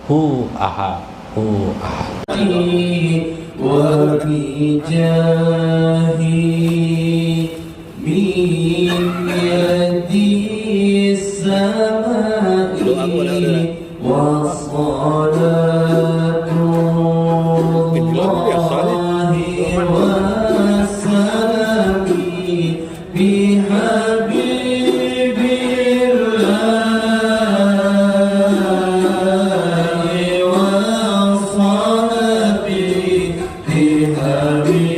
hu ahad, hu ahad. وبجاهي من يدي السماء وصلاة الله والسلام بحبيب الله والصلاة بحبيب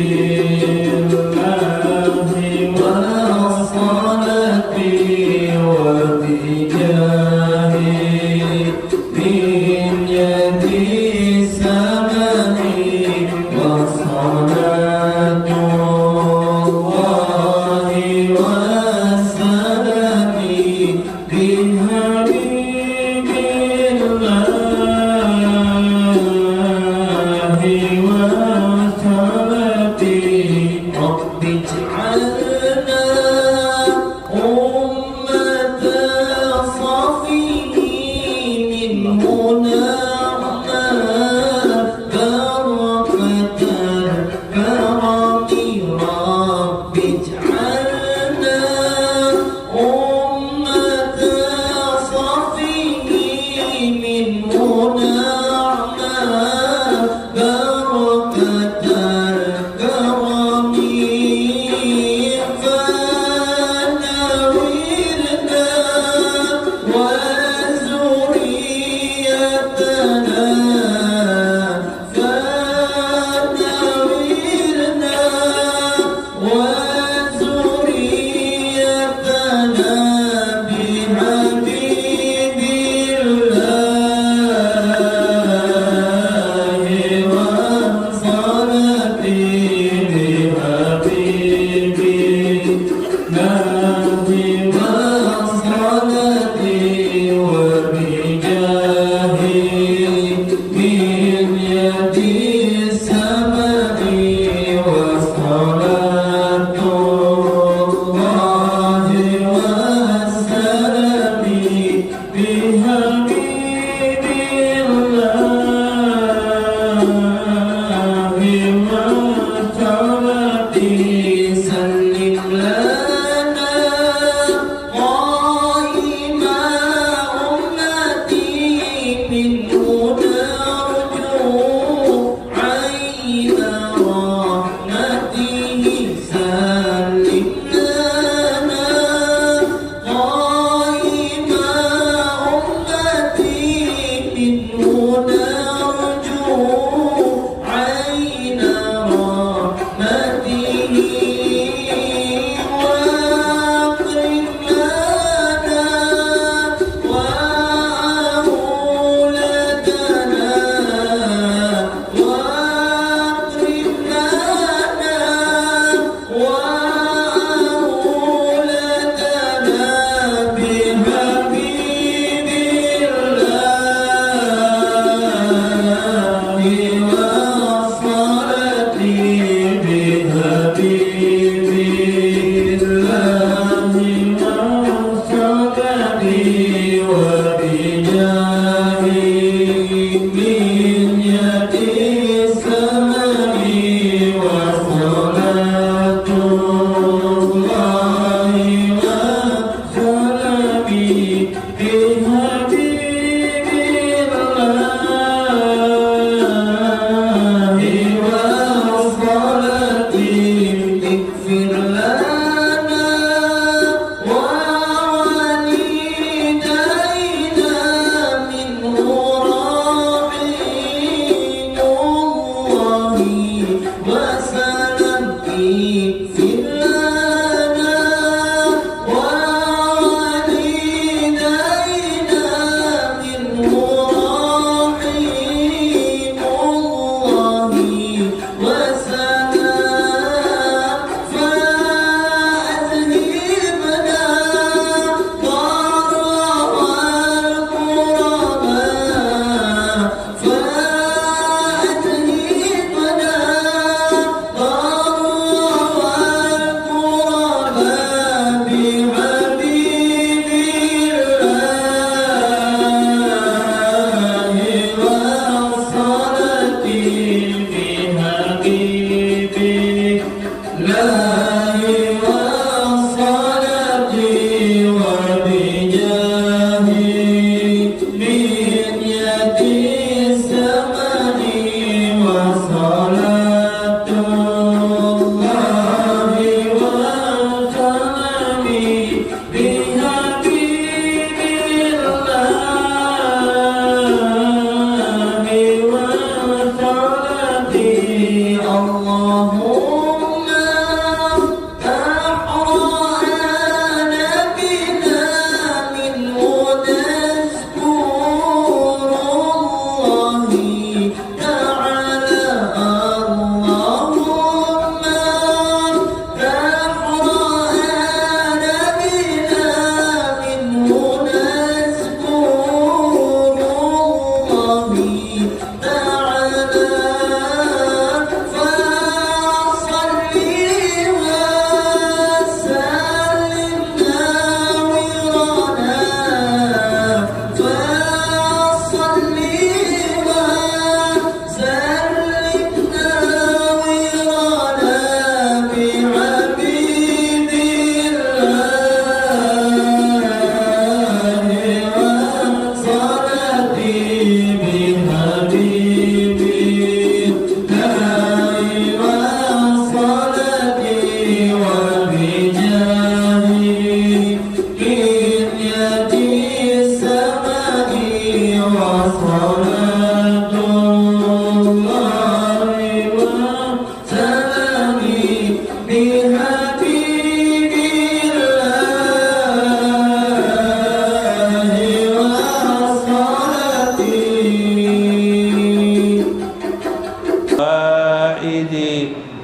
الله والصلاة وبجاه من يدي السماء وصلاة الله والسلام بحبيب الله وصلاة رب اجعلنا أمة صفي من هنا من يد الزمن وصلاة الله والسلام بحبيب الله والصلاة اللهم أحرنا بنا منه نذكر الله تعالى اللهم أحرنا بنا منه نذكر الله تعالى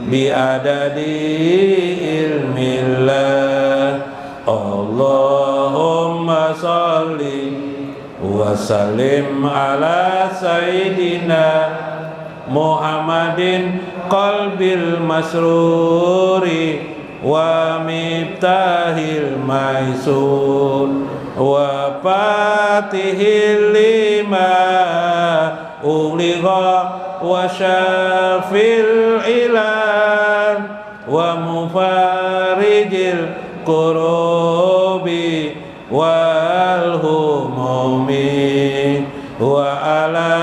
biadadi ilmillah. Allahumma salli wa sallim ala sayyidina Muhammadin qalbil masruri wa miftahil maisur wa fatihil lima uligha wa syafil ilan wa mufarijil kurubi wal humumi wa ala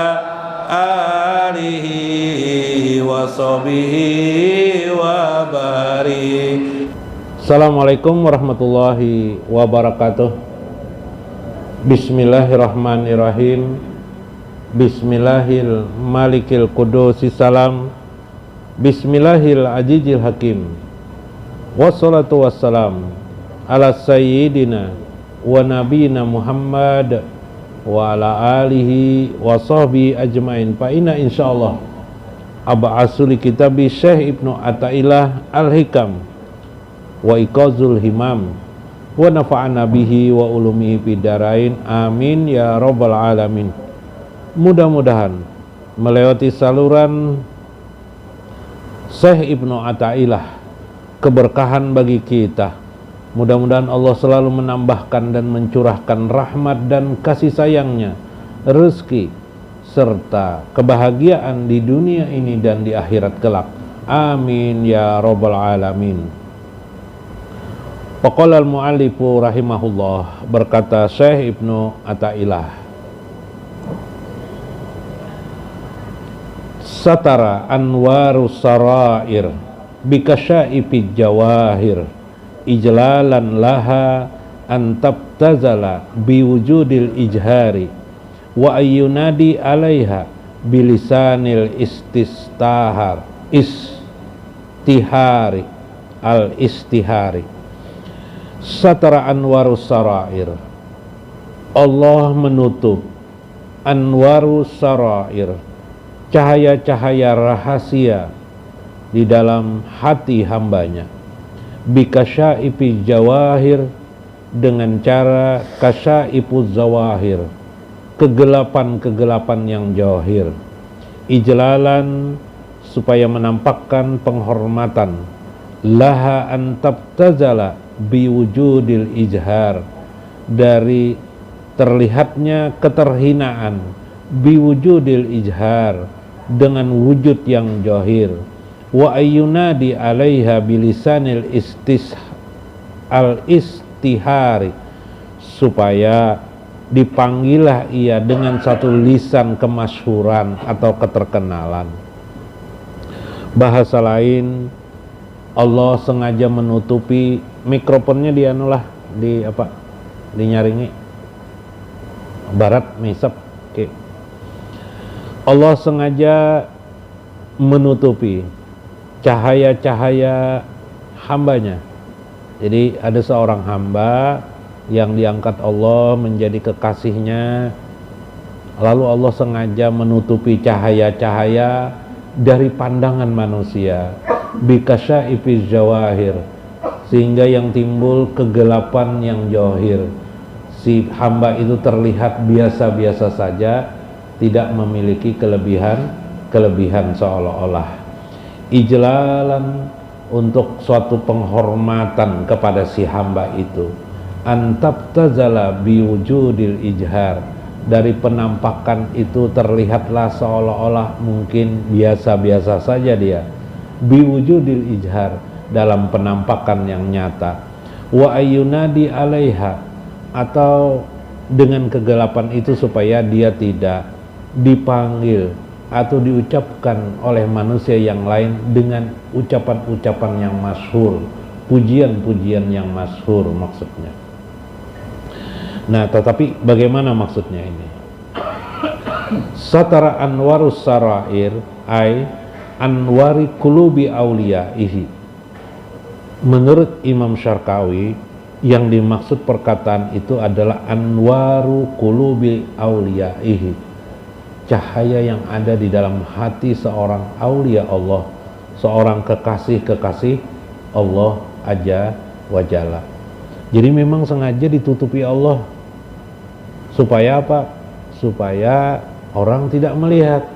alihi wa sahbihi wa barik. Assalamualaikum warahmatullahi wabarakatuh. Bismillahirrahmanirrahim. Bismillahil malikil qudusis salam. Bismillahil ajijil hakim. Wassalatu wassalam ala sayyidina wa nabiyina Muhammad wa ala alihi wa sahbihi ajmain. Fa inna insyaallah ab'asuli kitabi Syekh Ibnu Athaillah Al-Hikam wa iqazul himam wa nafa'ana bihi wa ulumihi bidarain amin ya rabbal alamin. Mudah-mudahan melewati saluran Syekh Ibnu Athaillah keberkahan bagi kita. Mudah-mudahan Allah selalu menambahkan dan mencurahkan rahmat dan kasih sayangnya, rezeki serta kebahagiaan di dunia ini dan di akhirat kelak. Amin ya rabbal alamin. Faqala al-mu'allifu rahimahullah, berkata Syekh Ibnu Athaillah, satara anwarus sarair bikasyaifi jawahir ijlalan laha an tabtazala biwujudil ijhari wa ayyunadi alaiha bilisanil istihari al-istihari. Satara anwarus sarair, Allah menutup anwarus sarair, cahaya-cahaya rahasia di dalam hati hambanya, bikasyaifi jawahir, dengan cara kasyaifu zawahir, kegelapan-kegelapan yang jawahir, ijlalan, supaya menampakkan penghormatan, laha an tabtazala biwujudil ijhar, dari terlihatnya keterhinaan, biwujudil ijhar, dengan wujud yang jahir, wa ayyunadi alaiha bilisanil al-istihari, supaya Dipanggillah ia dengan satu lisan kemasyhuran atau keterkenalan. Bahasa lain, Allah sengaja menutupi mikrofonnya dinyaringi barat misap. Oke. Allah sengaja menutupi cahaya-cahaya hambanya. Jadi ada seorang hamba yang diangkat Allah menjadi kekasihnya, lalu Allah sengaja menutupi cahaya-cahaya dari pandangan manusia, bikasya'ifiz jawahir, sehingga yang timbul kegelapan yang johir. Si hamba itu terlihat biasa-biasa saja, tidak memiliki kelebihan seolah-olah. Ijlalan, untuk suatu penghormatan kepada si hamba itu. Antabtazala biwujudil ijhar, dari penampakan itu terlihatlah seolah-olah mungkin biasa-biasa saja dia. Biwujudil ijhar, dalam penampakan yang nyata. Wa ayyunadi alaiha, atau dengan kegelapan itu supaya dia tidak dipanggil atau diucapkan oleh manusia yang lain dengan ucapan-ucapan yang masyhur, pujian-pujian yang masyhur maksudnya. Nah, tetapi bagaimana maksudnya ini? Satara anwarus sarair ay anwari kulubi auliyaihi. Menurut Imam Syarqawi, yang dimaksud perkataan itu adalah anwaru kulubi auliyaihi, cahaya yang ada di dalam hati seorang aulia Allah, seorang kekasih-kekasih Allah Azza wa Jalla. Jadi memang sengaja ditutupi Allah. Supaya apa? Supaya orang tidak melihat.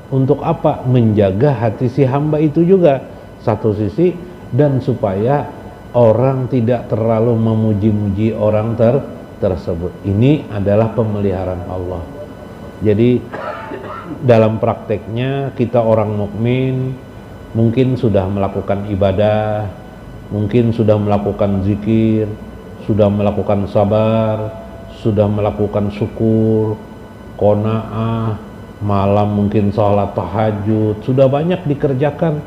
Untuk apa? Menjaga hati si hamba itu juga satu sisi, dan supaya orang tidak terlalu memuji-muji orang tersebut. Ini adalah pemeliharaan Allah. Jadi dalam prakteknya kita orang mukmin mungkin sudah melakukan ibadah, mungkin sudah melakukan zikir, sudah melakukan sabar, sudah melakukan syukur, qanaah, malam mungkin sholat tahajud, sudah banyak dikerjakan,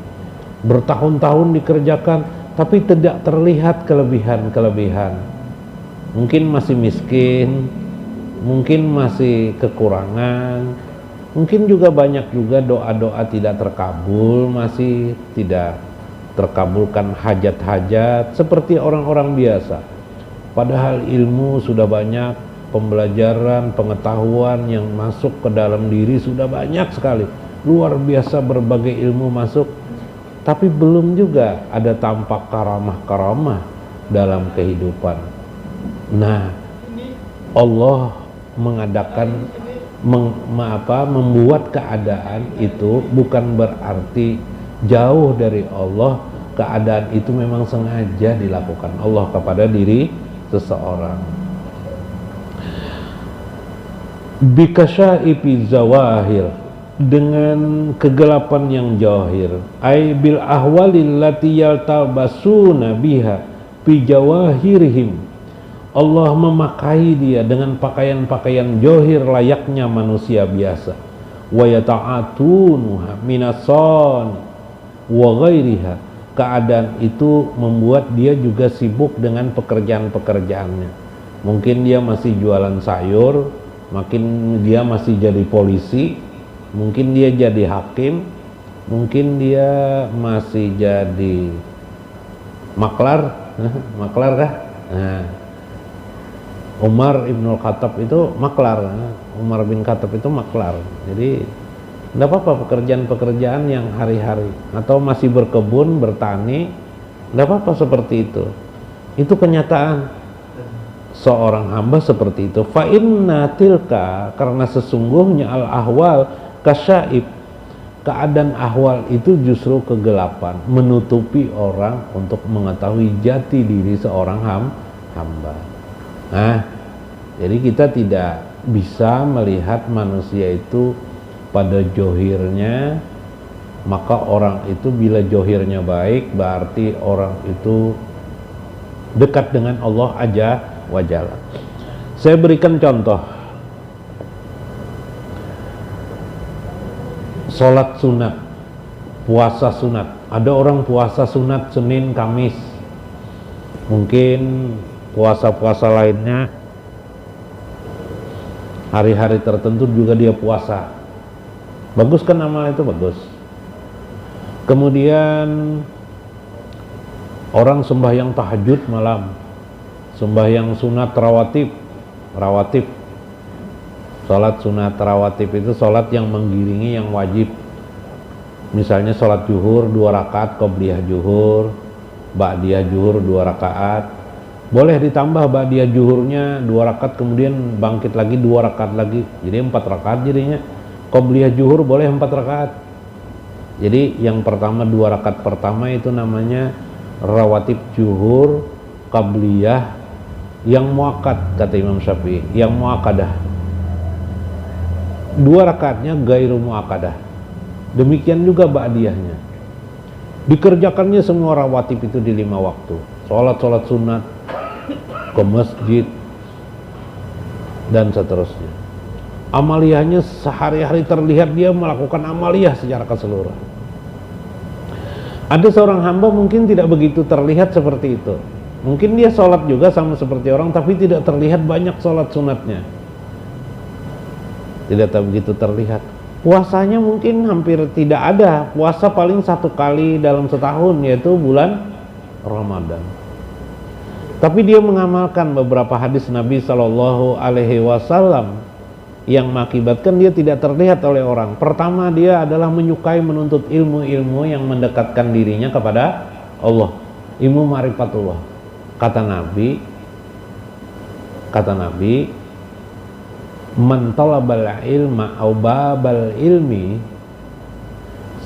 bertahun-tahun dikerjakan, tapi tidak terlihat kelebihan-kelebihan. Mungkin masih miskin, mungkin masih kekurangan, mungkin juga banyak juga doa-doa tidak terkabul, masih tidak terkabulkan hajat-hajat seperti orang-orang biasa. Padahal ilmu sudah banyak, pembelajaran, pengetahuan yang masuk ke dalam diri sudah banyak sekali, luar biasa berbagai ilmu masuk, tapi belum juga ada tampak karamah-karamah dalam kehidupan. Nah, Allah mengadakan membuat keadaan itu bukan berarti jauh dari Allah. Keadaan itu memang sengaja dilakukan Allah kepada diri seseorang. Bikasya'ifi zawahir, dengan kegelapan yang jahir, ay bil ahwalil lati yaltabasuna biha fi jawahirihim. Allah memakai dia dengan pakaian-pakaian johir layaknya manusia biasa. Wa yata'atunuha minason wa ghairiha. Keadaan itu membuat dia juga sibuk dengan pekerjaan-pekerjaannya. Mungkin dia masih jualan sayur, mungkin dia masih jadi polisi, mungkin dia jadi hakim, mungkin dia masih jadi maklar. Maklar kah? Nah, Umar Ibnul Khattab itu maklar. Umar bin Khattab itu maklar. Jadi tidak apa-apa pekerjaan-pekerjaan yang hari-hari, atau masih berkebun, bertani, tidak apa-apa seperti itu. Itu kenyataan seorang hamba seperti itu. Fa inna tilka, karena sesungguhnya al ahwal kasyaib, keadaan ahwal itu justru kegelapan, menutupi orang untuk mengetahui jati diri seorang hamba. Nah, jadi kita tidak bisa melihat manusia itu pada johirnya. Maka orang itu bila johirnya baik, berarti orang itu dekat dengan Allah Azza wa Jalla. Saya berikan contoh Sholat sunat, puasa sunat. Ada orang puasa sunat Senin, Kamis. Mungkin puasa-puasa lainnya hari-hari tertentu juga dia puasa. Bagus kan amal itu? Bagus. Kemudian orang sembahyang tahajud malam, sembahyang sunat rawatib. Sholat sunat rawatib itu sholat yang menggiringi yang wajib. Misalnya sholat zuhur 2 rakaat, qobliyah zuhur, ba'diyah zuhur 2 rakaat. Boleh ditambah ba'diyah zuhurnya 2 rakaat, kemudian bangkit lagi 2 rakaat lagi, jadi 4 rakaat jadinya. Qobliyah zuhur boleh 4 rakaat. Jadi yang pertama 2 rakaat pertama itu namanya rawatib zuhur, qabliyah yang muakkad, kata Imam Syafi'i, yang muakkadah. 2 rakaatnya gairu muakkadah. Demikian juga ba'diyahnya. Dikerjakannya semua rawatib itu di 5 waktu. Sholat sunat, ke masjid, dan seterusnya. Amaliyahnya sehari-hari terlihat dia melakukan amaliyah secara keseluruhan. Ada seorang hamba mungkin tidak begitu terlihat seperti itu. Mungkin dia sholat juga sama seperti orang, tapi tidak terlihat banyak sholat sunatnya. Tidak begitu terlihat. Puasanya mungkin hampir tidak ada. Puasa paling 1 kali dalam setahun, yaitu bulan Ramadan. Tapi dia mengamalkan beberapa hadis Nabi Shallallahu Alaihi Wasallam yang mengakibatkan dia tidak terlihat oleh orang. Pertama, dia adalah menyukai menuntut ilmu-ilmu yang mendekatkan dirinya kepada Allah, ilmu ma'rifatullah. Kata Nabi, man talabal ilma au babal ilmi,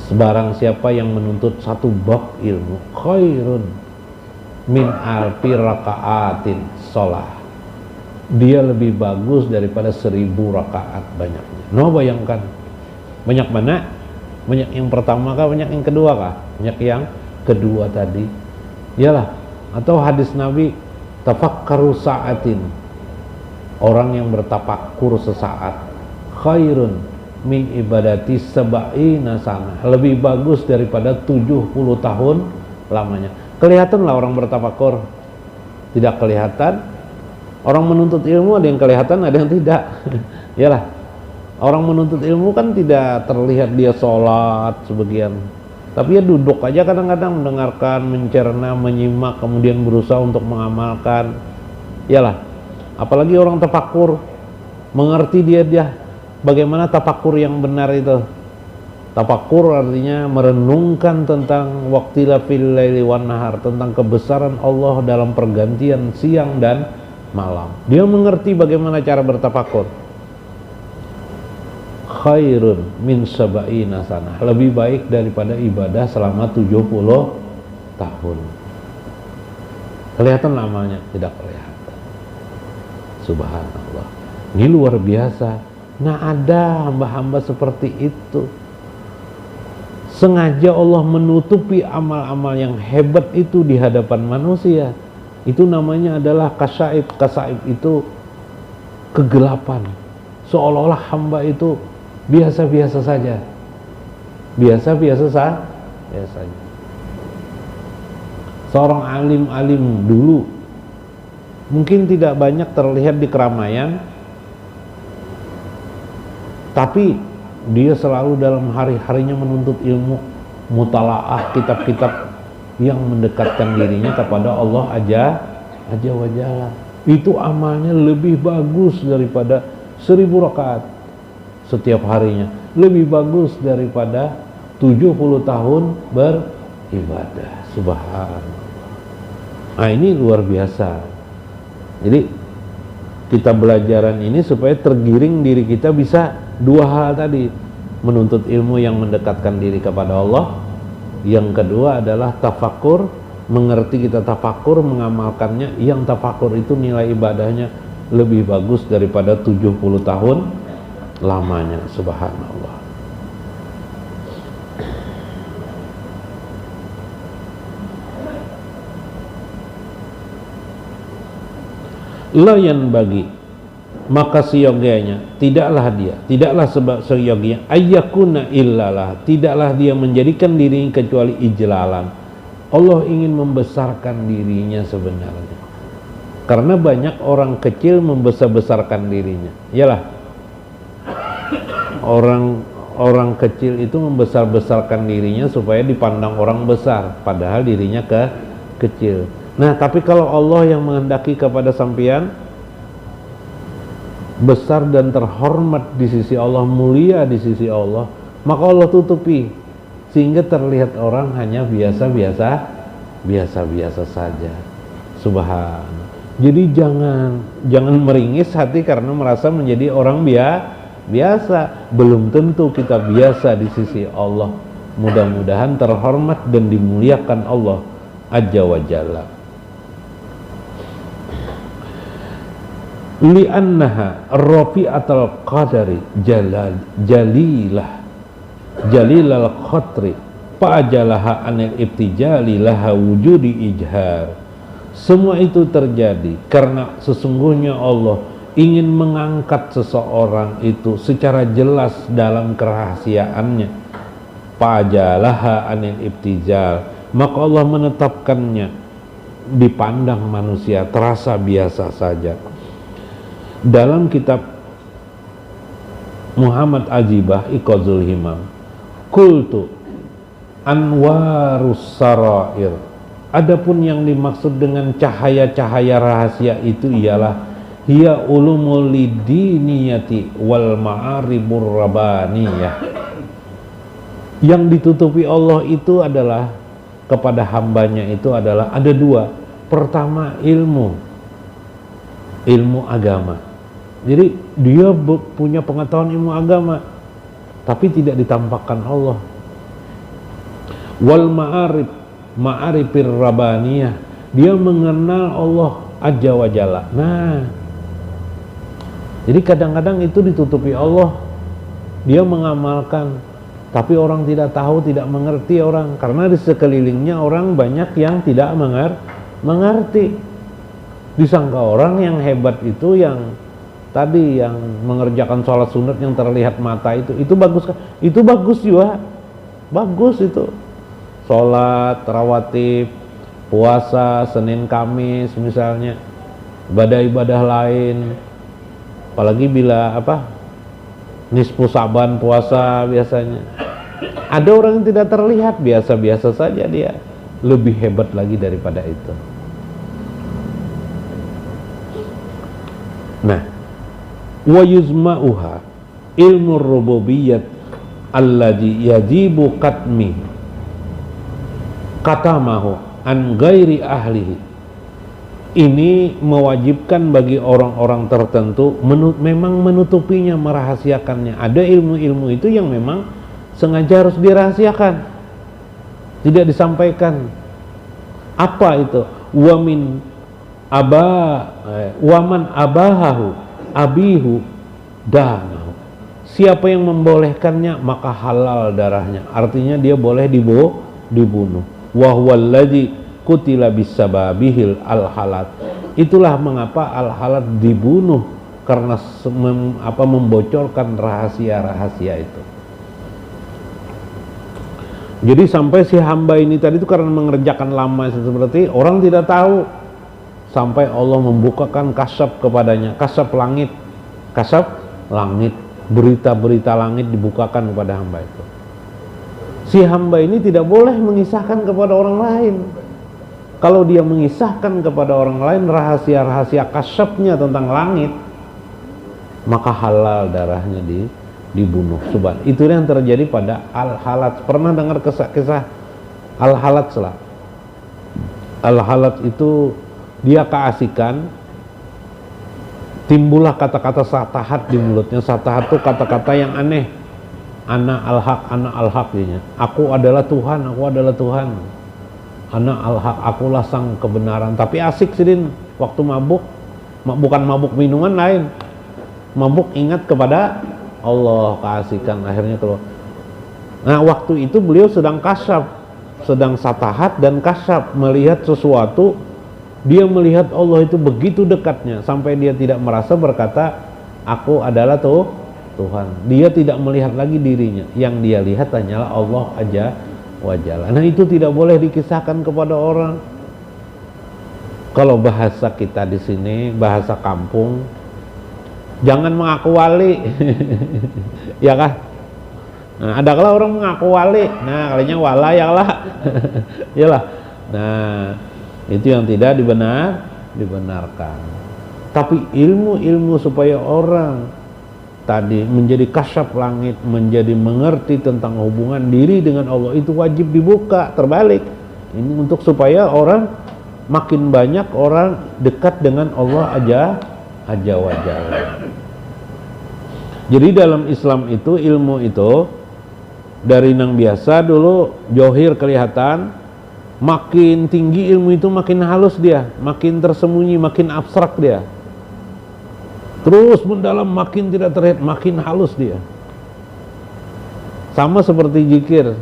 sebarang siapa yang menuntut 1 bab ilmu, khairun min alfi rakaatin sholah, dia lebih bagus daripada 1000 rakaat banyaknya. No, bayangkan, banyak mana? Banyak yang pertama kah? Banyak yang kedua kah? Banyak yang kedua tadi. Iyalah. Atau hadis Nabi, tafakkaru sa'atin, orang yang bertafakkur sesaat, khairun min ibadati sab'ina sana, lebih bagus daripada 70 tahun lamanya. Kelihatanlah orang bertafakkur, tidak kelihatan. Orang menuntut ilmu ada yang kelihatan, ada yang tidak. Iyalah, orang menuntut ilmu kan tidak terlihat dia sholat sebagian, tapi dia duduk aja kadang-kadang mendengarkan, mencerna, menyimak, kemudian berusaha untuk mengamalkan. Iyalah, apalagi orang tafakkur, mengerti dia bagaimana tafakkur yang benar itu. Tafakkur artinya merenungkan tentang waqtila fil laili wan nahar, tentang kebesaran Allah dalam pergantian siang dan malam. Dia mengerti bagaimana cara bertafakkur. Khairun min sab'ina sanah, lebih baik daripada ibadah selama 70 tahun. Kelihatan amalnya? Tidak kelihatan. Subhanallah. Ini luar biasa. Nah, ada hamba-hamba seperti itu. Sengaja Allah menutupi amal-amal yang hebat itu di hadapan manusia. Itu namanya adalah kasaib. Kasaib itu kegelapan. Seolah-olah hamba itu biasa-biasa saja. Biasa-biasa saja. Seorang alim-alim dulu mungkin tidak banyak terlihat di keramaian, tapi dia selalu dalam hari-harinya menuntut ilmu, mutalaah kitab-kitab yang mendekatkan dirinya kepada Allah aja wa jalla. Itu amalnya lebih bagus daripada 1000 rakaat setiap harinya, lebih bagus daripada 70 tahun beribadah. Subhanallah. Nah, ini luar biasa. Jadi kita belajaran ini supaya tergiring diri kita bisa 2 hal tadi, menuntut ilmu yang mendekatkan diri kepada Allah. Yang kedua adalah tafakur, mengerti kita tafakur, mengamalkannya. Yang tafakur itu nilai ibadahnya lebih bagus daripada 70 tahun lamanya. Subhanallah. Layan bagi maka seyogianya tidaklah sebab seyogianya ayyakuna illalah, tidaklah dia menjadikan dirinya kecuali ijlalan. Allah ingin membesarkan dirinya sebenarnya, karena banyak orang kecil membesar-besarkan dirinya. Iyalah, orang kecil itu membesar-besarkan dirinya supaya dipandang orang besar, padahal dirinya kecil. Nah, tapi kalau Allah yang menghendaki kepada sampean besar dan terhormat di sisi Allah, mulia di sisi Allah, maka Allah tutupi sehingga terlihat orang hanya biasa-biasa saja. Subhanallah. Jadi jangan meringis hati karena merasa menjadi orang biasa. Belum tentu kita biasa di sisi Allah. Mudah-mudahan terhormat dan dimuliakan Allah Azza wa Jalla. Li'annaha rafi'atul qadari jalilal khatri fa'ajalaha anil ibtijali laha wujudi ijhar. Semua itu terjadi karena sesungguhnya Allah ingin mengangkat seseorang itu secara jelas dalam kerahasiaannya. Fa'ajalaha anil ibtijal, maka Allah menetapkannya dipandang manusia terasa biasa saja. Dalam kitab Muhammad Ajibah Iqazul Himam, kultu anwarus sarair, adapun yang dimaksud dengan cahaya-cahaya rahasia itu ialah hiya ulumul lidiniyati wal ma'aribur rabbaniyah. Yang ditutupi Allah itu adalah kepada hambanya itu adalah ada dua. Pertama, ilmu agama. Jadi dia punya pengetahuan ilmu agama tapi tidak ditampakkan Allah. Wal ma'arifir rabbaniyah, dia mengenal Allah Azza wa Jalla. Nah, jadi kadang-kadang itu ditutupi Allah, dia mengamalkan tapi orang tidak tahu, tidak mengerti orang, karena di sekelilingnya orang banyak yang tidak mengerti. Disangka orang yang hebat itu yang tadi yang mengerjakan sholat sunat yang terlihat mata itu bagus kan? Itu bagus juga, bagus itu. Sholat rawatib, puasa Senin Kamis misalnya, ibadah-ibadah lain, apalagi bila nisfu Saban puasa biasanya. Ada orang yang tidak terlihat biasa-biasa saja, dia lebih hebat lagi daripada itu. Nah, wa yuzma'uha ilmu rububiyyat alladhi yajibu katamahu an ghairi ahlihi. Ini mewajibkan bagi orang-orang tertentu memang menutupinya, merahasiakannya. Ada ilmu-ilmu itu yang memang sengaja harus dirahasiakan, tidak disampaikan. Apa itu? Waman abahahu abihu danahu. Siapa yang membolehkannya maka halal darahnya, artinya dia boleh dibunuh. Wa huwallazi kutila bisababihil al-halat. Itulah mengapa al-halat dibunuh, karena membocorkan rahasia-rahasia itu. Jadi sampai si hamba ini tadi itu karena mengerjakan lama seperti orang tidak tahu, sampai Allah membukakan kasab kepadanya, kasab langit, berita-berita langit dibukakan kepada hamba itu. Si hamba ini tidak boleh mengisahkan kepada orang lain. Kalau dia mengisahkan kepada orang lain rahasia-rahasia kasabnya tentang langit, maka halal darahnya dibunuh. Itu yang terjadi pada Al-Halat. Pernah dengar kisah Al-Halat lah? Al-Halat itu dia keasikan, timbullah kata-kata satahat di mulutnya. Satahat itu kata-kata yang aneh. Ana al-haq dinya. Aku adalah Tuhan, aku adalah Tuhan. Ana al-haq, akulah sang kebenaran. Tapi asik sih Din, waktu mabuk, bukan mabuk minuman lain. Mabuk ingat kepada Allah, keasikan akhirnya keluar. Nah, waktu itu beliau sedang kasyaf, sedang satahat dan kasyaf, melihat sesuatu. Dia melihat Allah itu begitu dekatnya sampai dia tidak merasa, berkata, aku adalah Tuhan. Dia tidak melihat lagi dirinya, yang dia lihat hanyalah Allah aja wajalla. Nah, itu tidak boleh dikisahkan kepada orang. Kalau bahasa kita di sini, bahasa kampung, jangan mengaku wali. Ya kah? Nah, ada kalau orang mengaku wali, nah kalinya wala ya lah. Iyalah. Nah, itu yang tidak dibenarkan. Tapi ilmu-ilmu supaya orang tadi menjadi kasyaf langit, menjadi mengerti tentang hubungan diri dengan Allah, itu wajib dibuka. Terbalik, ini untuk supaya orang makin banyak orang dekat dengan Allah aja wajalla. Jadi dalam Islam itu, ilmu itu dari yang biasa dulu johir kelihatan, makin tinggi ilmu itu makin halus dia, makin tersembunyi, makin abstrak dia. Terus mendalam, makin tidak terlihat, makin halus dia. Sama seperti zikir.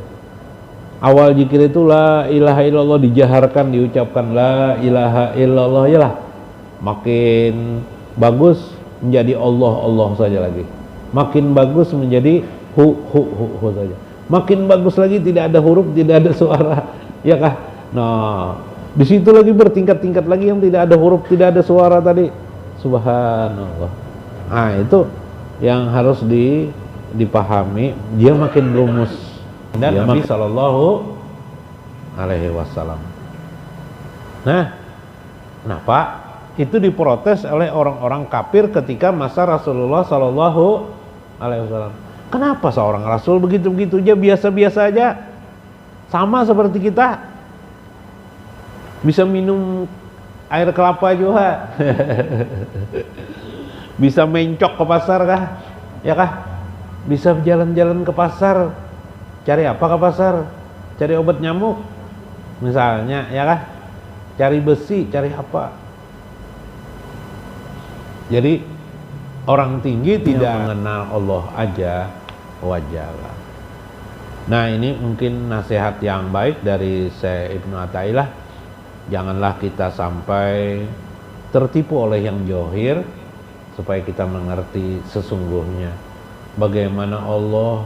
Awal zikir itu la ilaha illallah, dijaharkan, diucapkan la ilaha illallah, yalah. Makin bagus menjadi Allah saja lagi. Makin bagus menjadi hu saja. Makin bagus lagi tidak ada huruf, tidak ada suara, ya kah? Nah, di situ lagi bertingkat-tingkat lagi yang tidak ada huruf, tidak ada suara tadi. Subhanallah. Nah, itu yang harus dipahami, dia makin rumus. Dan Nabi Sallallahu Alaihi Wasallam. Nah, kenapa? Itu diprotes oleh orang-orang kafir ketika masa Rasulullah Sallallahu Alaihi Wasallam. Kenapa seorang Rasul begitu-begitu aja, biasa-biasa aja, sama seperti kita, bisa minum air kelapa juga, bisa mencok ke pasar kah, ya kah? Bisa jalan-jalan ke pasar, cari apa ke pasar? Cari obat nyamuk, misalnya, ya kah? Cari besi, cari apa? Jadi orang tinggi tidak mengenal Allah aja wajalla. Nah, ini mungkin nasihat yang baik dari Syekh Ibnu Athaillah. Janganlah kita sampai tertipu oleh yang johir, supaya kita mengerti sesungguhnya bagaimana Allah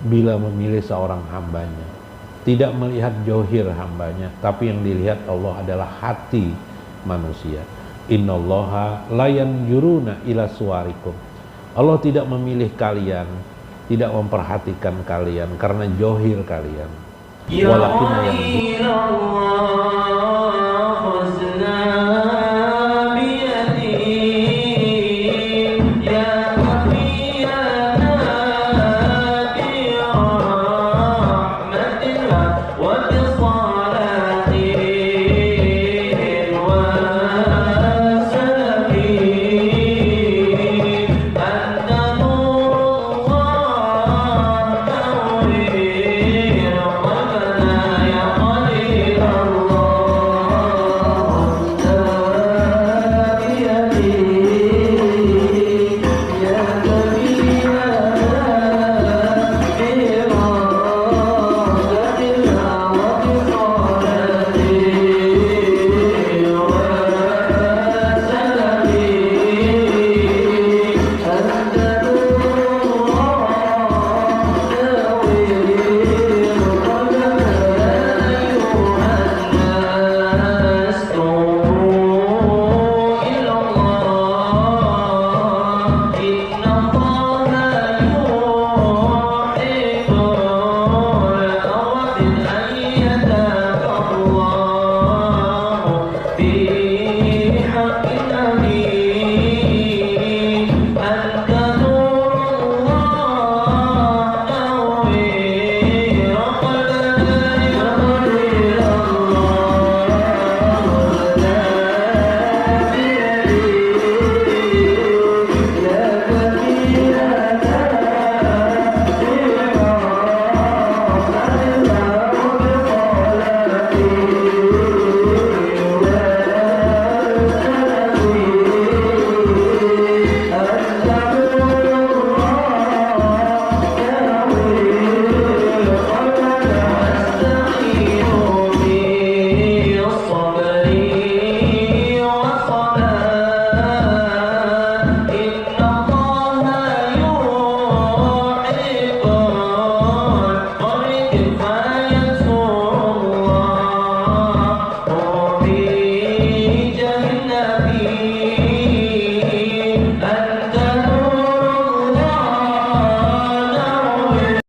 bila memilih seorang hambanya. Tidak melihat johir hambanya, tapi yang dilihat Allah adalah hati manusia. Innallaha la yanjuruna ila suwarikum. Allah tidak memilih kalian, tidak memperhatikan kalian karena johir kalian. Walakin yang